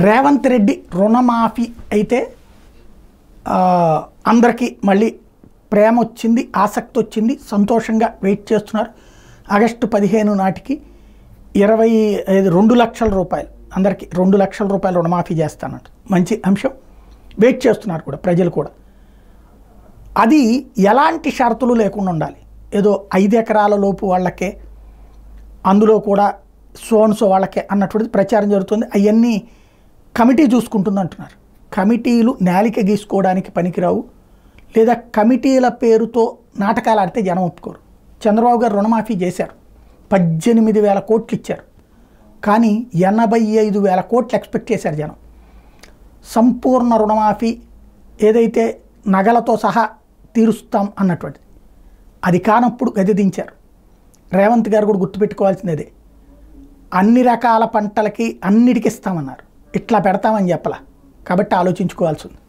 రేవంత్ రెడ్డి రుణమాఫీ అయితే అందరికీ మళ్ళీ ప్రేమ వచ్చింది, ఆసక్తి వచ్చింది, సంతోషంగా వెయిట్ చేస్తున్నారు. ఆగస్టు 15 నాటికి 2 లక్షల రూపాయలు అందరికీ 2 లక్షల రూపాయలు రుణమాఫీ చేస్తానంట. మంచి అంశం, వెయిట్ చేస్తున్నారు కూడా ప్రజలు కూడా. అది ఎలాంటి షరతులు లేకుండా ఉండాలి. ఏదో 5 ఎకరాల లోపు వాళ్ళకే, అందులో కూడా సోన్సో వాళ్ళకే అన్నటువంటిది ప్రచారం జరుగుతుంది. అవన్నీ కమిటీ చూసుకుంటుంది అంటున్నారు. కమిటీలు నేలిక గీసుకోవడానికి పనికిరావు, లేదా కమిటీల పేరుతో నాటకాలు ఆడితే జనం ఒప్పుకోరు. చంద్రబాబు గారు రుణమాఫీ చేశారు, 18,000 కోట్లు ఇచ్చారు, కానీ 85,000 కోట్లు ఎక్స్పెక్ట్ చేశారు జనం. సంపూర్ణ రుణమాఫీ ఏదైతే నగలతో సహా తీరుస్తాం అన్నటువంటిది అది కానప్పుడు గది దించారు. రేవంత్ గారు కూడా గుర్తుపెట్టుకోవాల్సింది అదే. అన్ని రకాల పంటలకి అన్నిటికి ఇస్తామన్నారు, ఇట్లా పెడతామని చెప్పలా. కాబట్టి ఆలోచించుకోవాల్సి ఉంది.